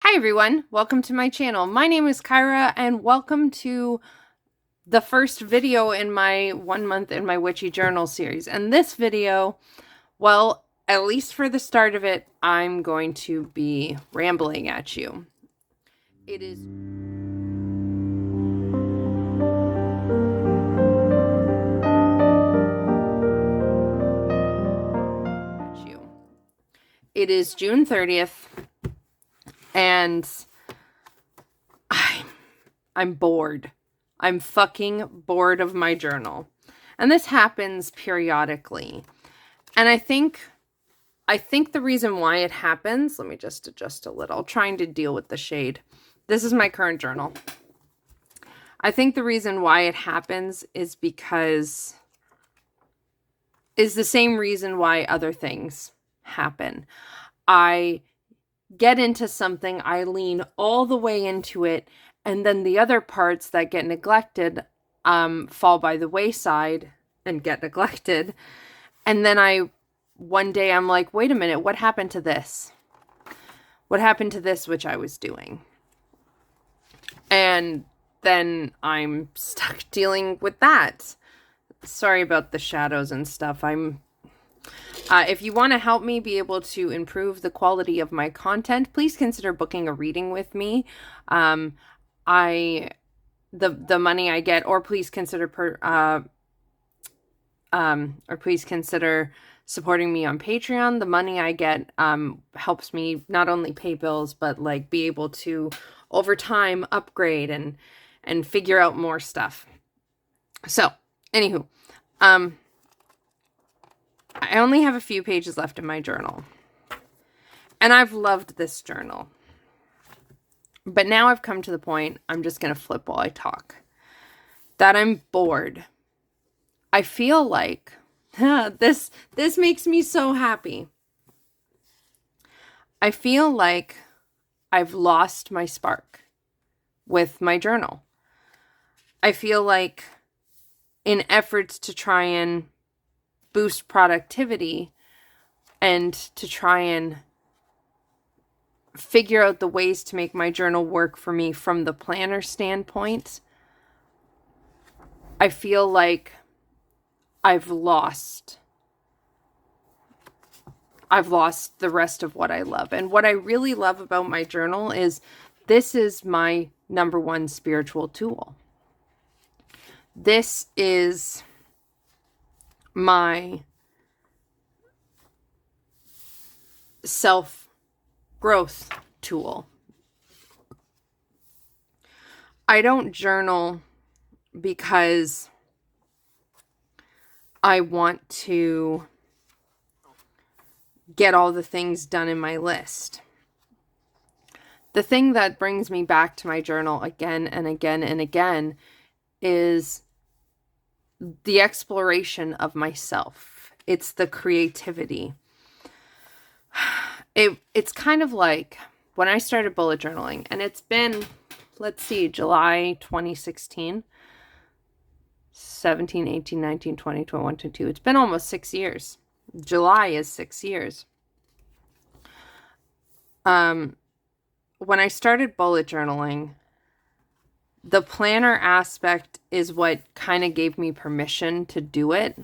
Hi everyone, welcome to my channel. My name is Kyra and welcome to the first video in my 1 month in my witchy journal series. And this video, well, at least for the start of it, I'm going to be rambling at you. It is It is June 30th and I'm bored. I'm fucking bored of my journal. And this happens periodically. And I think the reason why it happens, let me just adjust a little, trying to deal with the shade. This is my current journal. I think the reason why it happens is because is the same reason why other things happen. I get into something, I lean all the way into it, and then the other parts that get neglected fall by the wayside and get neglected. And then one day I'm like, wait a minute, what happened to this? What happened to this which I was doing? And then I'm stuck dealing with that. Sorry about the shadows and stuff. If you want to help me be able to improve the quality of my content, please consider booking a reading with me. The money I get, or please consider supporting me on Patreon. The money I get helps me not only pay bills, but like be able to over time upgrade and figure out more stuff. So, anywho, I only have a few pages left in my journal. And I've loved this journal. But now I've come to the point, I'm just going to flip while I talk, that I'm bored. I feel like this makes me so happy. I feel like I've lost my spark with my journal. I feel like in efforts to try and boost productivity and to try and figure out the ways to make my journal work for me from the planner standpoint, I feel like I've lost the rest of what I love. And what I really love about my journal is this is my number one spiritual tool. This is my self-growth tool. I don't journal because I want to get all the things done in my list. The thing that brings me back to my journal again and again and again is the exploration of myself. It's the creativity. It's kind of like when I started bullet journaling, and it's been, let's see, July 2016, 17, 18, 19, 20, 21, 22. It's been almost 6 years. July is 6 years. When I started bullet journaling, the planner aspect is what kind of gave me permission to do it.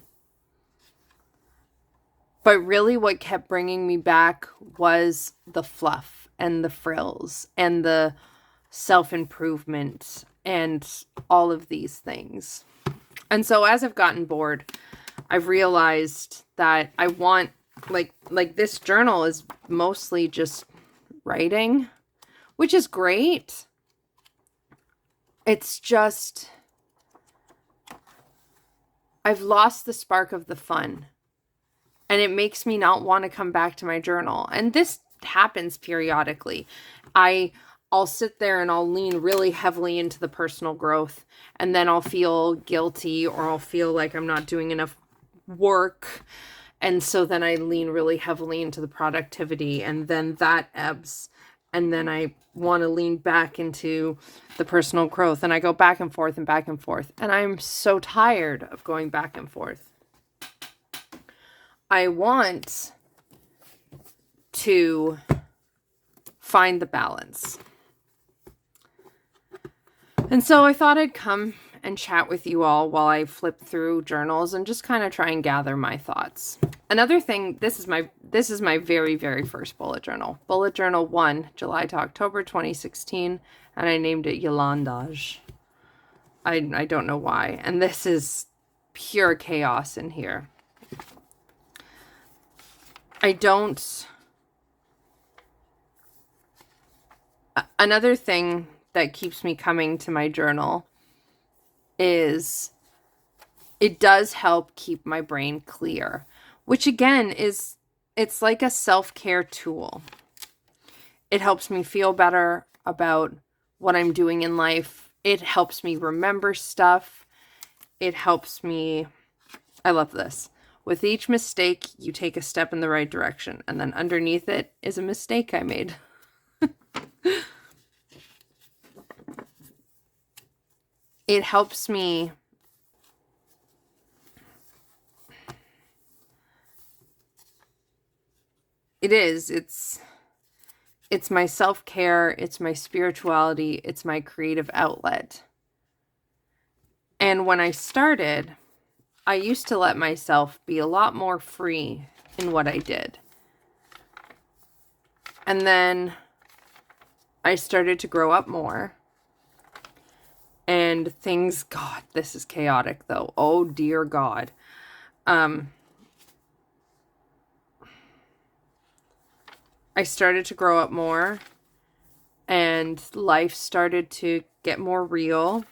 But really what kept bringing me back was the fluff and the frills and the self-improvement and all of these things. And so as I've gotten bored, I've realized that I want, like this journal is mostly just writing, which is great. It's just, I've lost the spark of the fun. And it makes me not want to come back to my journal. And this happens periodically. I'll sit there and I'll lean really heavily into the personal growth. And then I'll feel guilty or I'll feel like I'm not doing enough work. And so then I lean really heavily into the productivity. And then that ebbs. And then I want to lean back into the personal growth. And I go back and forth and back and forth. And I'm so tired of going back and forth. I want to find the balance. And so I thought I'd come and chat with you all while I flip through journals and just kind of try and gather my thoughts. Another thing, this is my very, very first bullet journal. Bullet journal 1, July to October 2016, and I named it Yolandage. I don't know why. And this is pure chaos in here. Another thing that keeps me coming to my journal is it does help keep my brain clear, which again it's like a self-care tool. It helps me feel better about what I'm doing in life. It helps me remember stuff. It helps me, I love this. With each mistake, you take a step in the right direction, and then underneath it is a mistake I made. It helps me it's my self-care, it's my spirituality, it's my creative outlet. And when I started, I used to let myself be a lot more free in what I did. And then I started to grow up more. And things, God, this is chaotic though. Oh dear God. I started to grow up more and life started to get more real.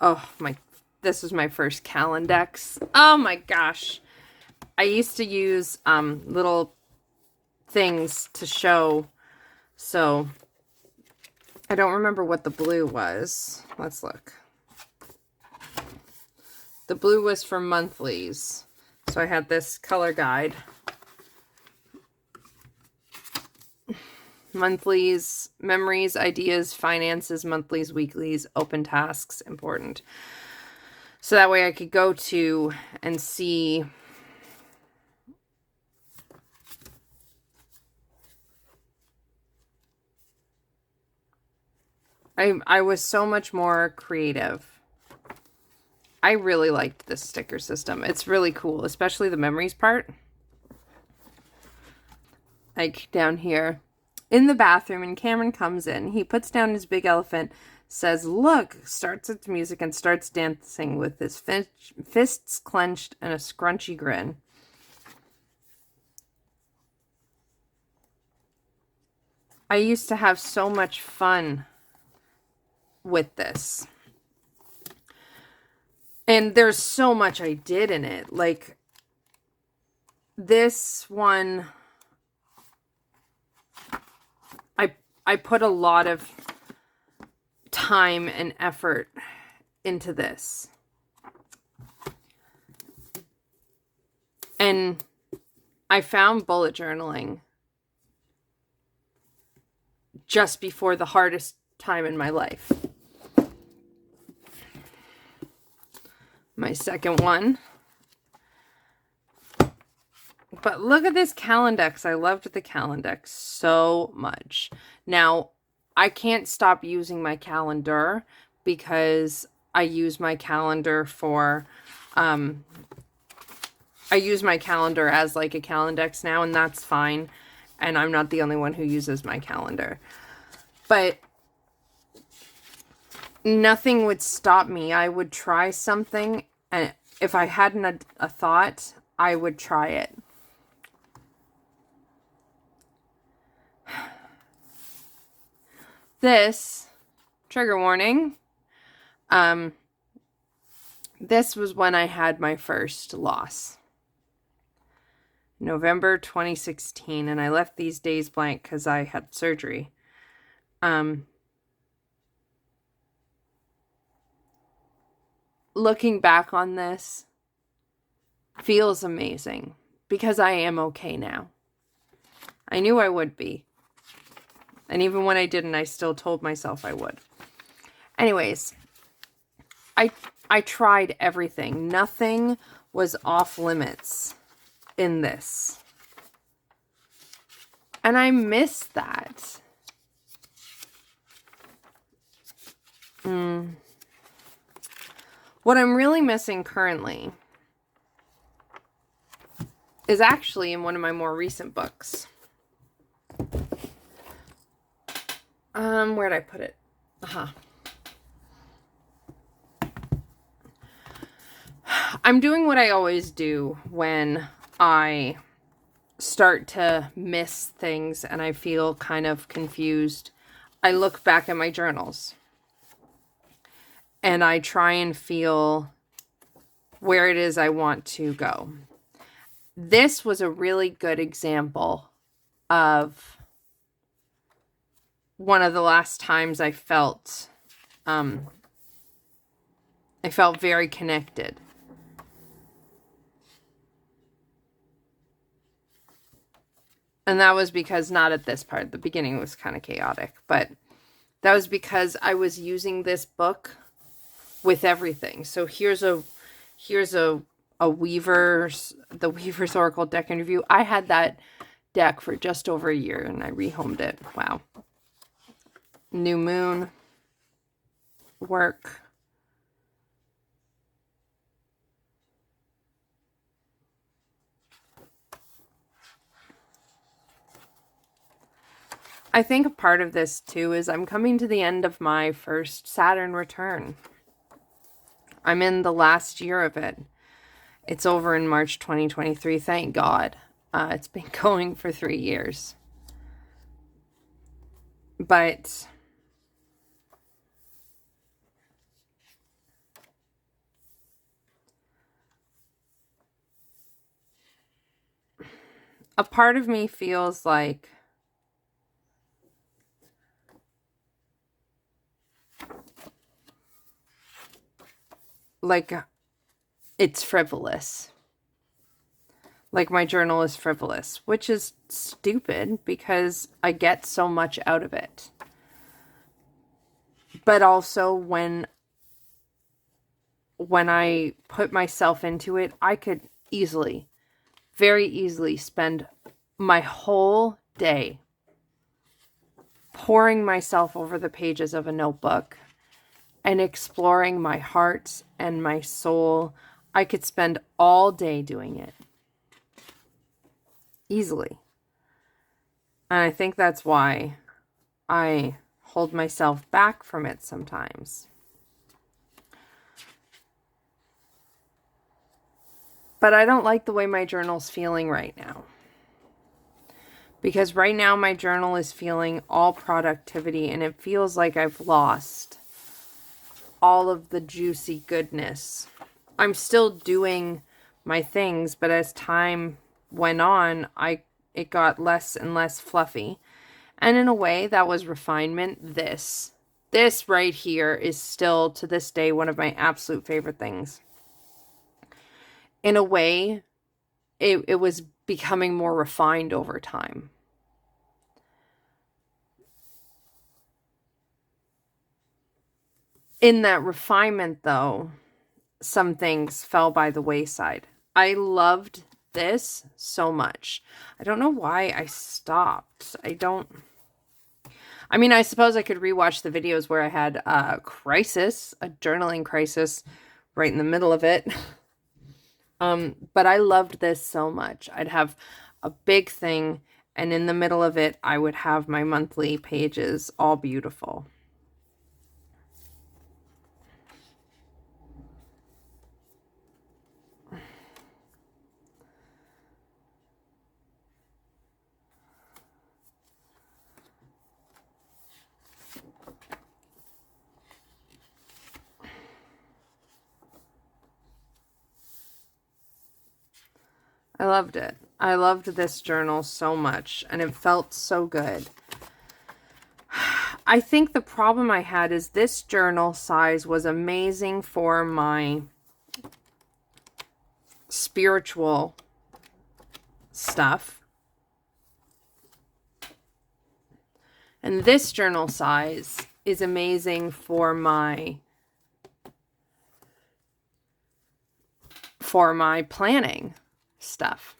Oh my, this was my first Calendex. Oh my gosh. I used to use little things to show. So I don't remember what the blue was. Let's look. The blue was for monthlies. So I had this color guide. Monthlies, memories, ideas, finances, monthlies, weeklies, open tasks, important. So that way I could go to and see I was so much more creative. I really liked this sticker system. It's really cool, especially the memories part. Like down here in the bathroom, and Cameron comes in. He puts down his big elephant, says, "Look," starts its music and starts dancing with his fists clenched and a scrunchy grin. I used to have so much fun with this. And there's so much I did in it. Like this one, I put a lot of time and effort into this. And I found bullet journaling just before the hardest time in my life. My second one. But look at this Calendex. I loved the Calendex so much. Now, I can't stop using my calendar because I use my calendar for, I use my calendar as like a Calendex now, and that's fine. And I'm not the only one who uses my calendar. But nothing would stop me. I would try something, and if I hadn't a thought, I would try it. This, trigger warning, this was when I had my first loss. November 2016, and I left these days blank because I had surgery. Looking back on this feels amazing because I am okay now. I knew I would be. And even when I didn't, I still told myself I would. Anyways, I tried everything. Nothing was off limits in this. And I miss that. What I'm really missing currently is actually in one of my more recent books. Where'd I put it? I'm doing what I always do when I start to miss things and I feel kind of confused. I look back at my journals and I try and feel where it is I want to go. This was a really good example of one of the last times I felt very connected. And that was because, not at this part, the beginning was kind of chaotic, but that was because I was using this book with everything. So here's the Weaver's Oracle deck interview. I had that deck for just over a year and I rehomed it. Wow. New moon work. I think a part of this too is I'm coming to the end of my first Saturn return. I'm in the last year of it. It's over in March 2023. Thank God. It's been going for 3 years. But a part of me feels like it's frivolous. Like my journal is frivolous, which is stupid because I get so much out of it. But also when I put myself into it, I could easily, very easily spend my whole day pouring myself over the pages of a notebook and exploring my heart and my soul. I could spend all day doing it. Easily. And I think that's why I hold myself back from it sometimes. But I don't like the way my journal's feeling right now. Because right now my journal is feeling all productivity and it feels like I've lost all of the juicy goodness. I'm still doing my things, but as time went on, it got less and less fluffy. And in a way, that was refinement. This right here is still, to this day, one of my absolute favorite things. In a way, it was becoming more refined over time. In that refinement, though, some things fell by the wayside. I loved this so much. I don't know why I stopped. I mean, I suppose I could rewatch the videos where I had a crisis, a journaling crisis, right in the middle of it. But I loved this so much. I'd have a big thing, and in the middle of it, I would have my monthly pages, all beautiful. I loved it. I loved this journal so much, and it felt so good. I think the problem I had is this journal size was amazing for my spiritual stuff. And this journal size is amazing for my planning stuff.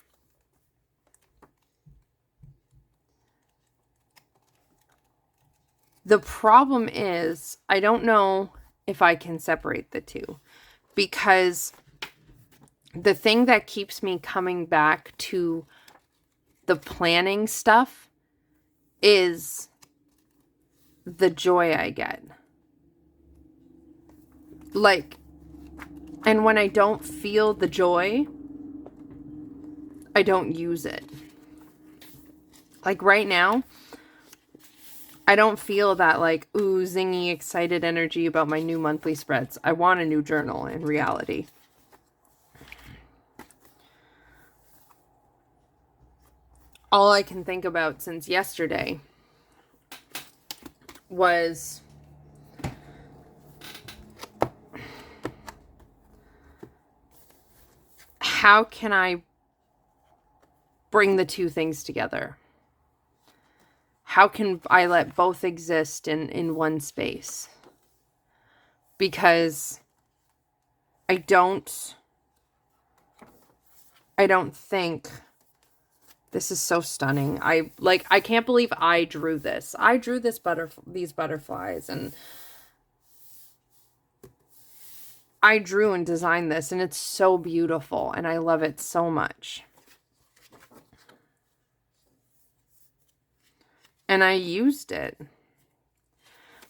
The problem is, I don't know if I can separate the two, because the thing that keeps me coming back to the planning stuff is the joy I get. Like, and when I don't feel the joy, I don't use it. Like right now, I don't feel that like, ooh, zingy, excited energy about my new monthly spreads. I want a new journal in reality. All I can think about since yesterday was how can I bring the two things together? How can I let both exist in one space? Because I don't think, this is so stunning. I can't believe I drew this. I drew these butterflies, and I drew and designed this, and it's so beautiful, and I love it so much. And I used it.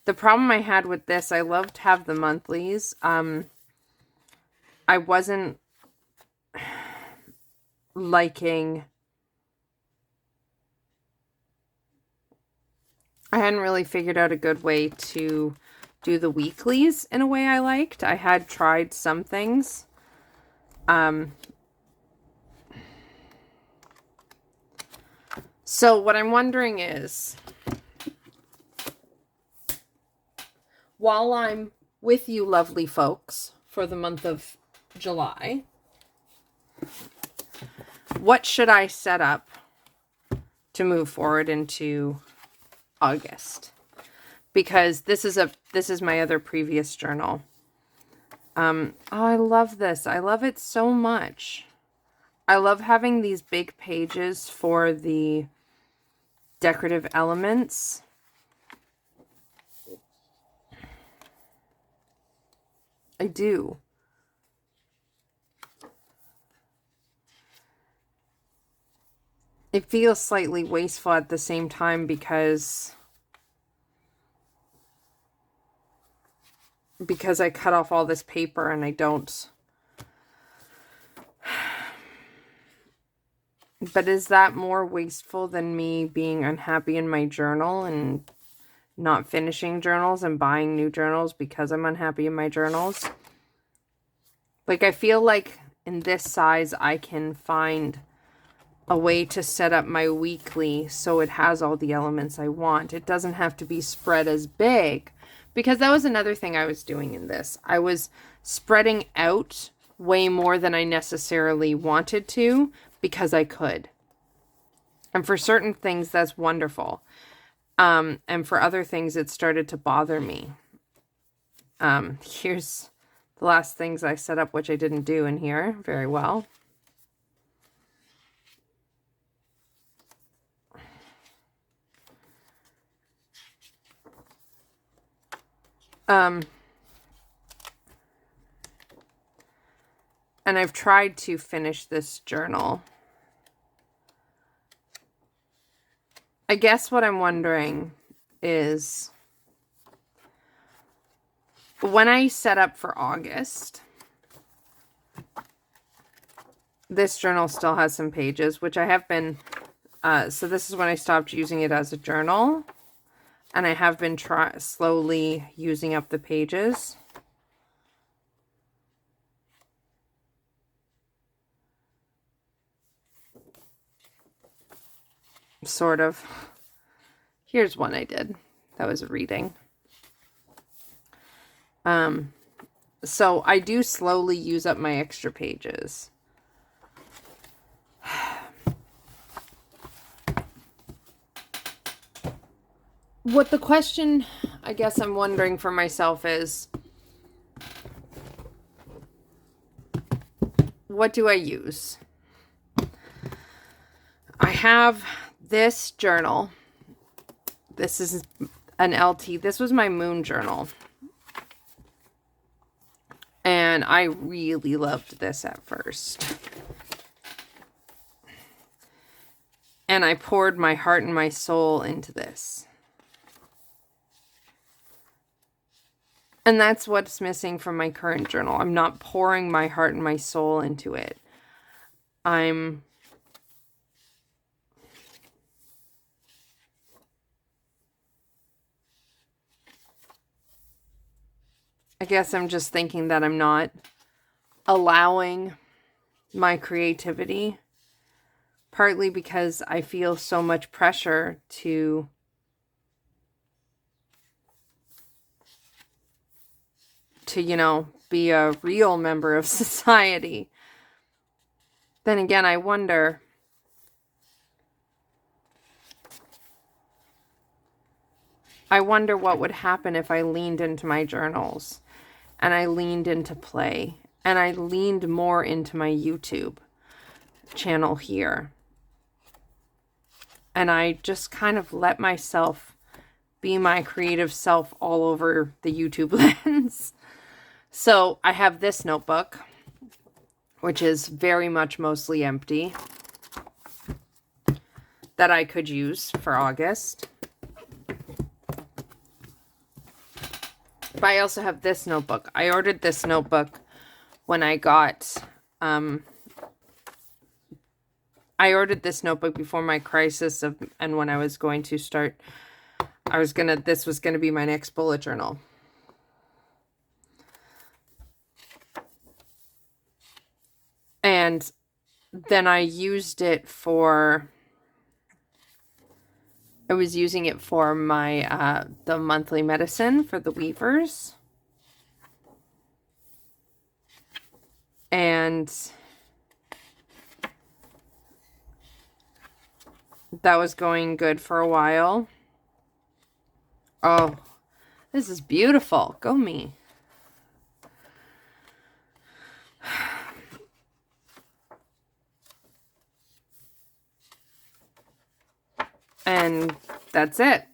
The problem I had with this, I love to have the monthlies. I wasn't liking, I hadn't really figured out a good way to do the weeklies in a way I liked. I had tried some things. So what I'm wondering is, while I'm with you lovely folks for the month of July, what should I set up to move forward into August? Because this is my other previous journal. Oh, I love this. I love it so much. I love having these big pages for the decorative elements. I do. It feels slightly wasteful at the same time because I cut off all this paper and I don't. But is that more wasteful than me being unhappy in my journal and not finishing journals and buying new journals because I'm unhappy in my journals? Like, I feel like in this size, I can find a way to set up my weekly so it has all the elements I want. It doesn't have to be spread as big, because that was another thing I was doing in this. I was spreading out way more than I necessarily wanted to because I could. And for certain things, that's wonderful. And for other things, it started to bother me. Here's the last things I set up, which I didn't do in here very well. And I've tried to finish this journal. I guess what I'm wondering is, when I set up for August, this journal still has some pages, which I have been, so this is when I stopped using it as a journal, and I have been slowly using up the pages. Sort of. Here's one I did. That was a reading. So I do slowly use up my extra pages. What the question, I guess I'm wondering for myself is, what do I use? I have this journal. This is an LT. This was my moon journal. And I really loved this at first. And I poured my heart and my soul into this. And that's what's missing from my current journal. I'm not pouring my heart and my soul into it. I guess I'm just thinking that I'm not allowing my creativity, partly because I feel so much pressure to you know, be a real member of society. Then again, I wonder what would happen if I leaned into my journals and I leaned into play and I leaned more into my YouTube channel here. And I just kind of let myself be my creative self all over the YouTube lens. So I have this notebook, which is very much mostly empty, that I could use for August. But I also have this notebook. I ordered this notebook when I got, I ordered this notebook before my crisis and when I was going to start, this was going to be my next bullet journal. And then I used it for, I was using it for my, the monthly medicine for the weavers. And that was going good for a while. Oh, this is beautiful. Go me. And that's it.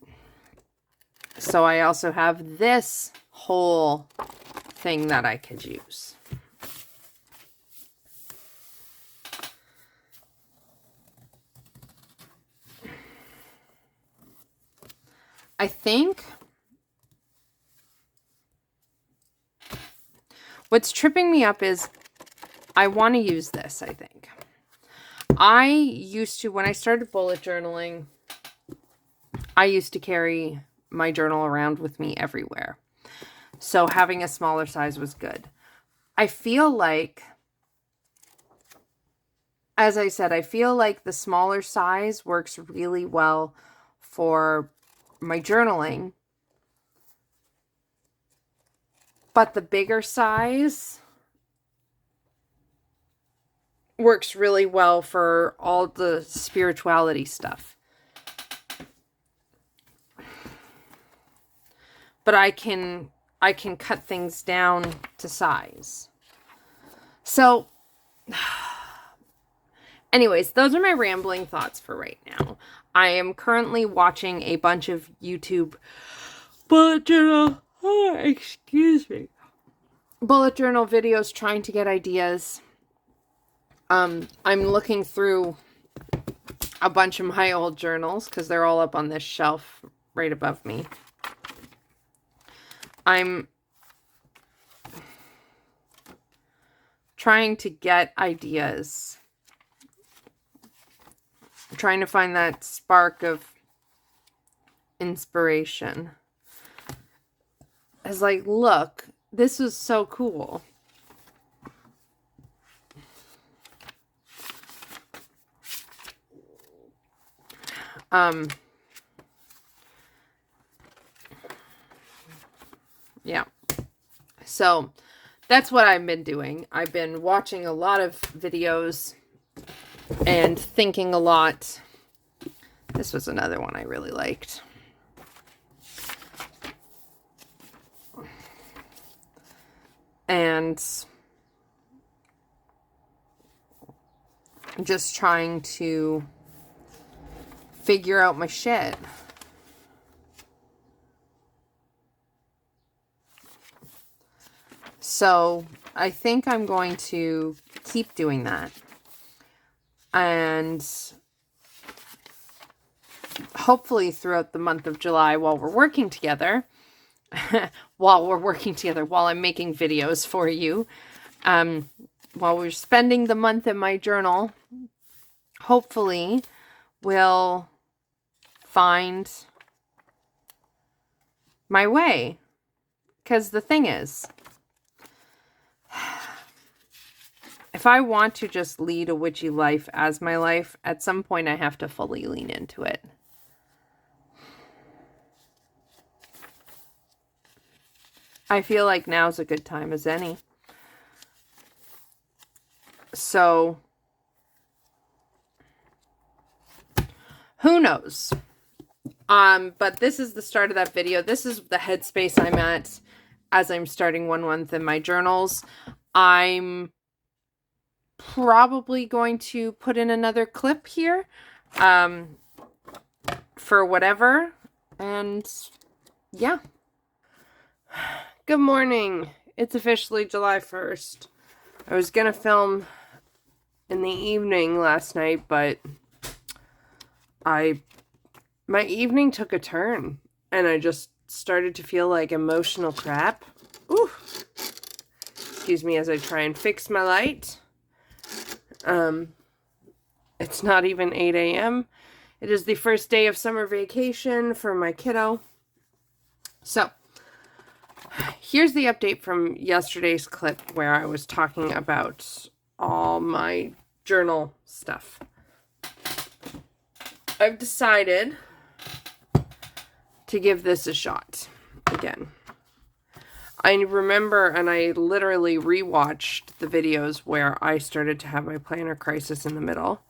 So I also have this whole thing that I could use. I think what's tripping me up is I want to use this, I think. I used to, when I started bullet journaling, I used to carry my journal around with me everywhere. So having a smaller size was good. I feel like, as I said, I feel like the smaller size works really well for my journaling. But the bigger size works really well for all the spirituality stuff. But I can cut things down to size. So, anyways, those are my rambling thoughts for right now. I am currently watching a bunch of YouTube bullet journal, bullet journal videos trying to get ideas. I'm looking through a bunch of my old journals because they're all up on this shelf right above me. I'm trying to get ideas. I'm trying to find that spark of inspiration. It's like, look, this was so cool. Yeah. So that's what I've been doing. I've been watching a lot of videos and thinking a lot. This was another one I really liked. And just trying to figure out my shit. So I think I'm going to keep doing that. And hopefully throughout the month of July while we're working together, while I'm making videos for you, while we're spending the month in my journal, hopefully we'll find my way. Because the thing is, if I want to just lead a witchy life as my life, at some point I have to fully lean into it. I feel like now's a good time as any. So, who knows? But this is the start of that video. This is the headspace I'm at as I'm starting 1 month in my journals. I'm probably going to put in another clip here, for whatever. And yeah. Good morning. It's officially July 1st. I was gonna film in the evening last night, but my evening took a turn and I just started to feel like emotional crap. Ooh. Excuse me as I try and fix my light. It's not even 8 a.m. It is the first day of summer vacation for my kiddo. So, here's the update from yesterday's clip where I was talking about all my journal stuff. I've decided to give this a shot again. I remember, and I literally rewatched the videos where I started to have my planner crisis in the middle,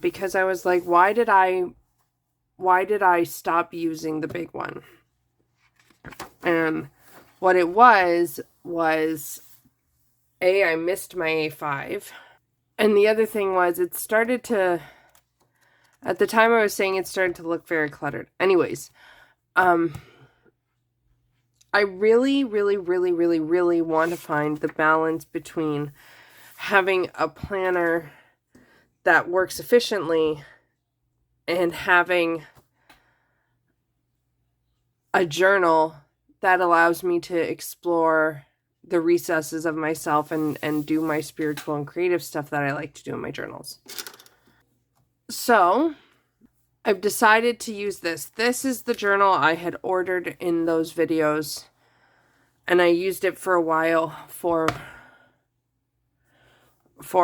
because I was like, why did I stop using the big one? And what it was I missed my A5. And the other thing was it started to, at the time I was saying it started to look very cluttered. Anyways, I really, really, really, really, really want to find the balance between having a planner that works efficiently and having a journal that allows me to explore the recesses of myself and do my spiritual and creative stuff that I like to do in my journals. So I've decided to use this. This is the journal I had ordered in those videos, and I used it for a while for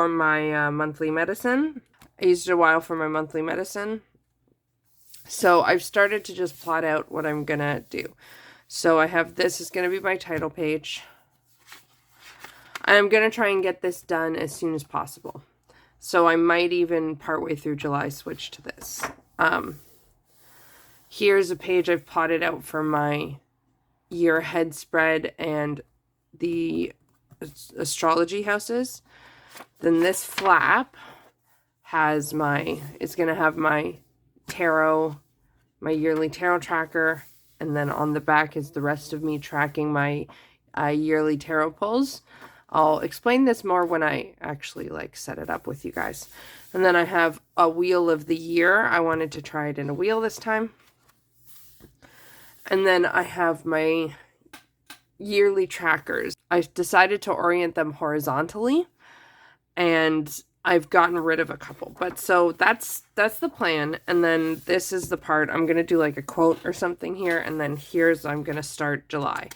my monthly medicine. So I've started to just plot out what I'm gonna do. So I have this is gonna be my title page. I'm gonna try and get this done as soon as possible. So I might even partway through July switch to this. Here's a page I've plotted out for my year ahead spread and the astrology houses. Then this flap has it's going to have my tarot, my yearly tarot tracker, and then on the back is the rest of me tracking my yearly tarot pulls. I'll explain this more when I actually set it up with you guys. And then I have a wheel of the year. I wanted to try it in a wheel this time. And then I have my yearly trackers. I've decided to orient them horizontally, and I've gotten rid of a couple. But so that's the plan. And then this is the part I'm going to do a quote or something here. And then I'm going to start July.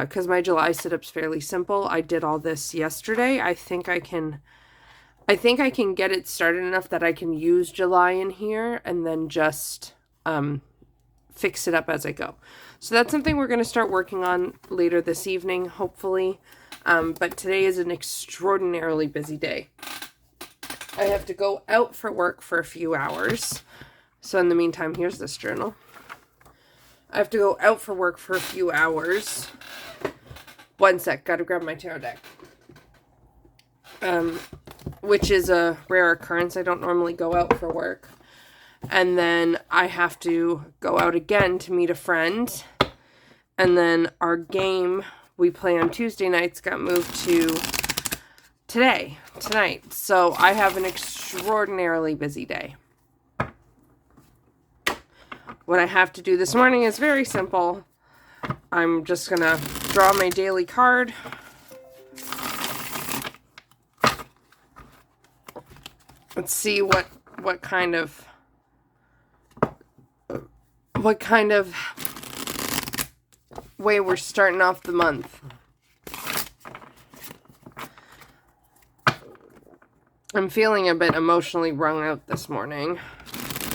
Because my July setup's fairly simple. I did all this yesterday. I think I can get it started enough that I can use July in here and then just fix it up as I go. So that's something we're going to start working on later this evening, hopefully. But today is an extraordinarily busy day. I have to go out for work for a few hours. So in the meantime, here's this journal. I have to go out for work for a few hours. One sec, gotta grab my tarot deck. Which is a rare occurrence. I don't normally go out for work. And then I have to go out again to meet a friend. And then our game we play on Tuesday nights got moved to tonight. So I have an extraordinarily busy day. What I have to do this morning is very simple. I'm just going to draw my daily card. Let's see what kind of way we're starting off the month. I'm feeling a bit emotionally wrung out this morning.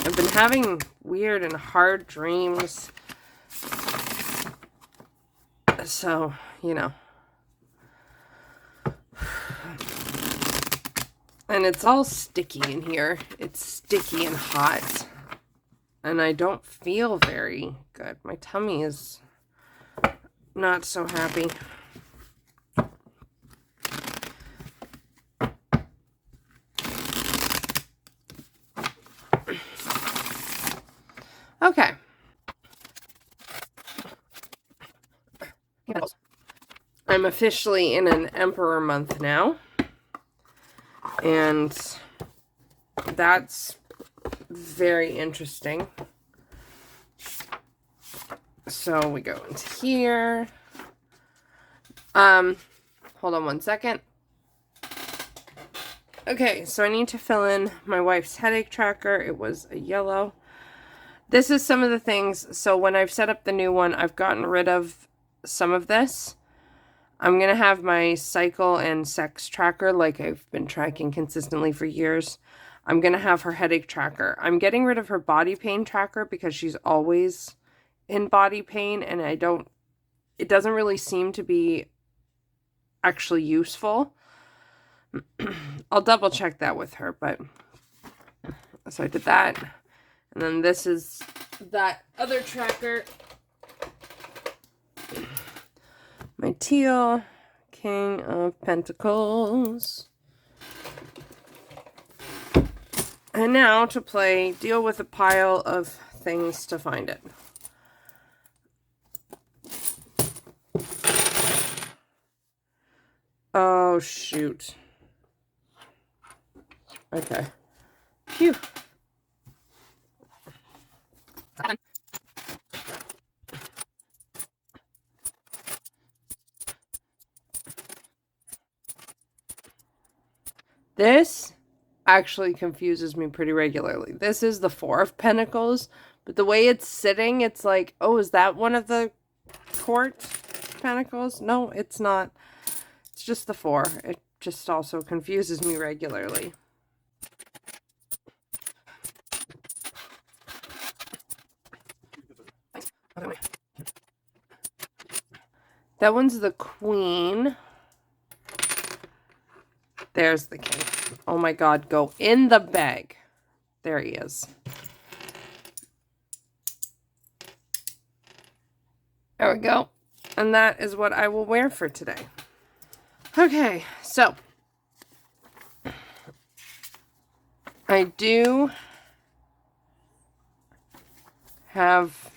I've been having weird and hard dreams. So, you know. And it's all sticky in here. It's sticky and hot. And I don't feel very good. My tummy is not so happy. Okay. I'm officially in an Emperor month now. And that's very interesting. So we go into here. Hold on one second. Okay, so I need to fill in my wife's headache tracker. It was a yellow. This is some of the things. So when I've set up the new one, I've gotten rid of some of this. I'm going to have my cycle and sex tracker like I've been tracking consistently for years. I'm going to have her headache tracker. I'm getting rid of her body pain tracker because she's always in body pain and it doesn't really seem to be actually useful. I'll double check that with her, but so I did that. And then this is that other tracker. My teal, King of Pentacles. And now to play Deal with a Pile of Things to Find It. Oh, shoot. Okay. Phew. This actually confuses me pretty regularly. This is the Four of Pentacles, but the way it's sitting, it's like, oh, is that one of the Court Pentacles? No, it's not. It's just the Four. It just also confuses me regularly. That one's the Queen. There's the King. Oh my God, go in the bag. There he is. There we go. And that is what I will wear for today. Okay, so I do have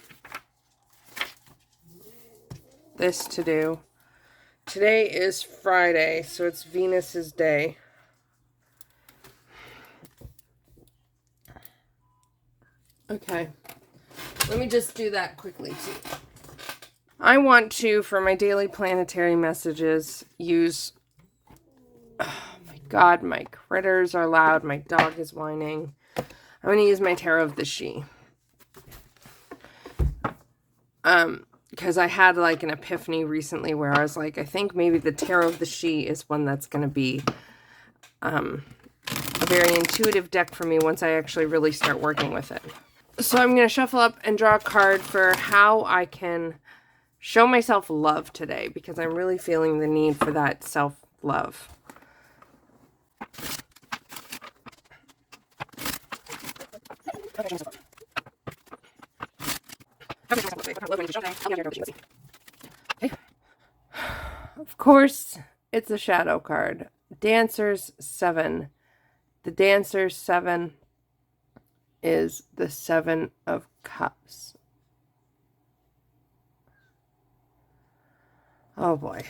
this to do. Today is Friday, so it's Venus's day. Okay, let me just do that quickly too. I want to, for my daily planetary messages, use... Oh my God, my critters are loud. My dog is whining. I'm going to use my Tarot of the She. Because I had like an epiphany recently where I was like, I think maybe the Tarot of the She is one that's going to be a very intuitive deck for me once I actually really start working with it. So I'm going to shuffle up and draw a card for how I can show myself love today, because I'm really feeling the need for that self-love. Okay. Of course, it's a shadow card. Dancer's 7. The Dancer's 7 is the 7 of Cups. Oh boy.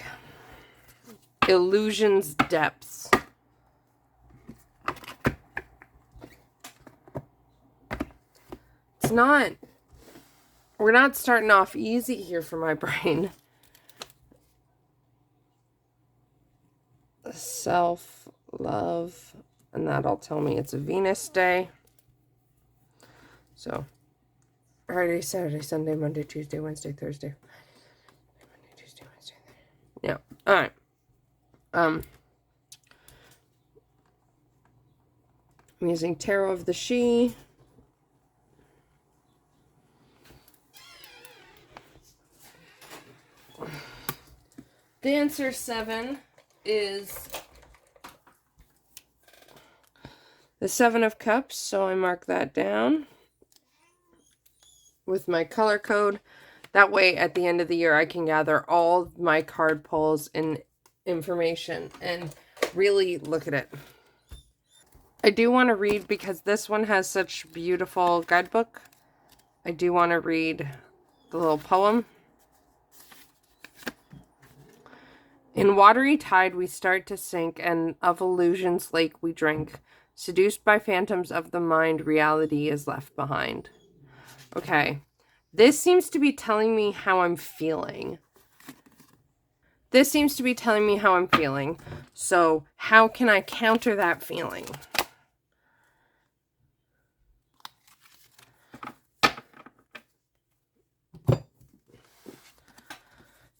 Illusions Depths. We're not starting off easy here for my brain. Self-love, and that'll tell me it's a Venus day. So, Friday, Saturday, Sunday, Monday, Tuesday, Wednesday, Thursday. Monday, Tuesday, Wednesday. Yeah. All right. I'm using Tarot of the She. The answer 7 is the 7 of Cups, so I mark that down with my color code. That way, at the end of the year, I can gather all my card pulls and information and really look at it. I do want to read, because this one has such beautiful guidebook, I do want to read the little poem. In watery tide we start to sink, and of illusions lake we drink. Seduced by phantoms of the mind, reality is left behind. Okay. This seems to be telling me how I'm feeling. So how can I counter that feeling?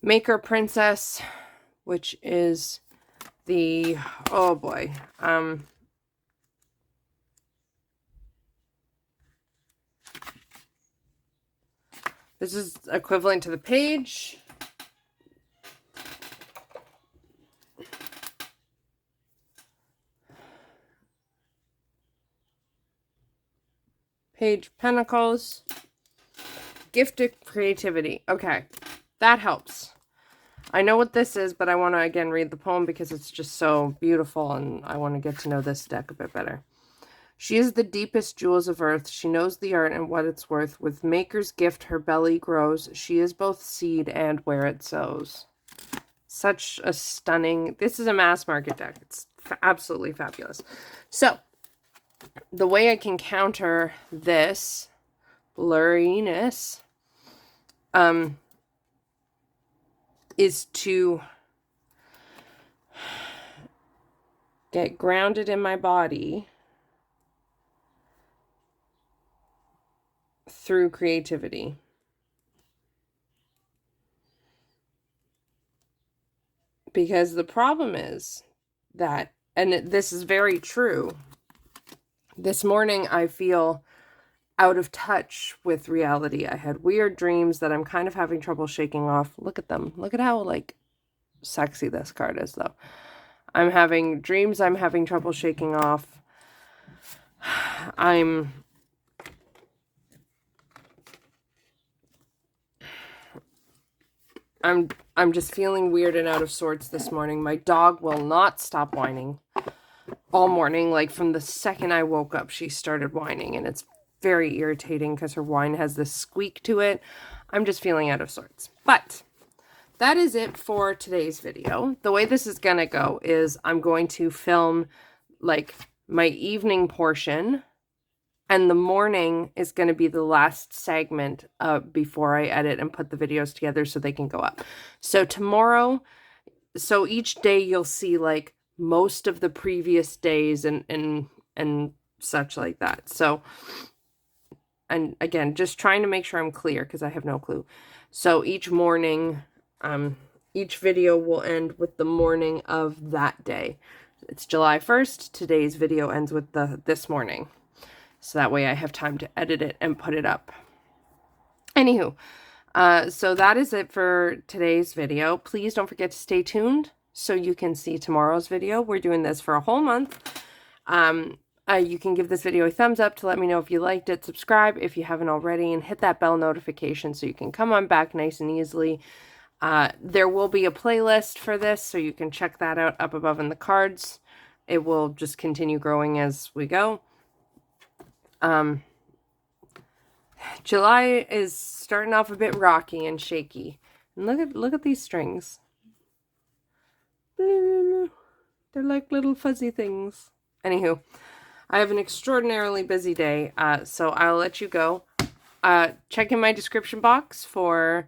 Maker Princess, which is the, oh boy, this is equivalent to the page. Page Pentacles. Gift of creativity. Okay, that helps. I know what this is, but I want to again read the poem because it's just so beautiful and I want to get to know this deck a bit better. She is the deepest jewels of earth. She knows the art and what it's worth. With maker's gift her belly grows. She is both seed and where it sows. Such a stunning... This is a mass market deck. It's absolutely fabulous. So, the way I can counter this blurriness is to get grounded in my body through creativity. Because the problem is that, and this is very true, this morning I feel out of touch with reality. I had weird dreams that I'm kind of having trouble shaking off. Look at them. Look at how, like, sexy this card is, though. I'm having dreams I'm having trouble shaking off. I'm just feeling weird and out of sorts this morning. My dog will not stop whining all morning. Like, from the second I woke up, she started whining, and it's very irritating because her whine has this squeak to it. I'm just feeling out of sorts. But that is it for today's video. The way this is going to go is I'm going to film, like, my evening portion, and the morning is going to be the last segment before I edit and put the videos together so they can go up. So tomorrow, so each day you'll see, like, most of the previous days and such like that. So, and again, just trying to make sure I'm clear because I have no clue. So each morning, each video will end with the morning of that day. It's July 1st. Today's video ends with this morning. So that way I have time to edit it and put it up. Anywho, so that is it for today's video. Please don't forget to stay tuned so you can see tomorrow's video. We're doing this for a whole month. You can give this video a thumbs up to let me know if you liked it. Subscribe if you haven't already, and hit that bell notification so you can come on back nice and easily. There will be a playlist for this, so you can check that out up above in the cards. It will just continue growing as we go. July is starting off a bit rocky and shaky. And look at these strings. They're like little fuzzy things. Anywho, I have an extraordinarily busy day, so I'll let you go. Check in my description box for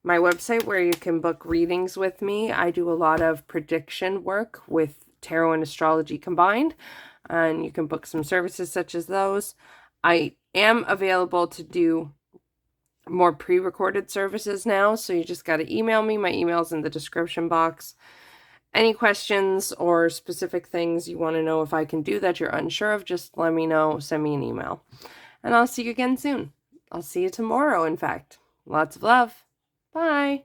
my website where you can book readings with me. I do a lot of prediction work with tarot and astrology combined, and you can book some services such as those. I am available to do more pre-recorded services now, so you just got to email me. My email's in the description box. Any questions or specific things you want to know if I can do that you're unsure of, just let me know. Send me an email. And I'll see you again soon. I'll see you tomorrow, in fact. Lots of love. Bye.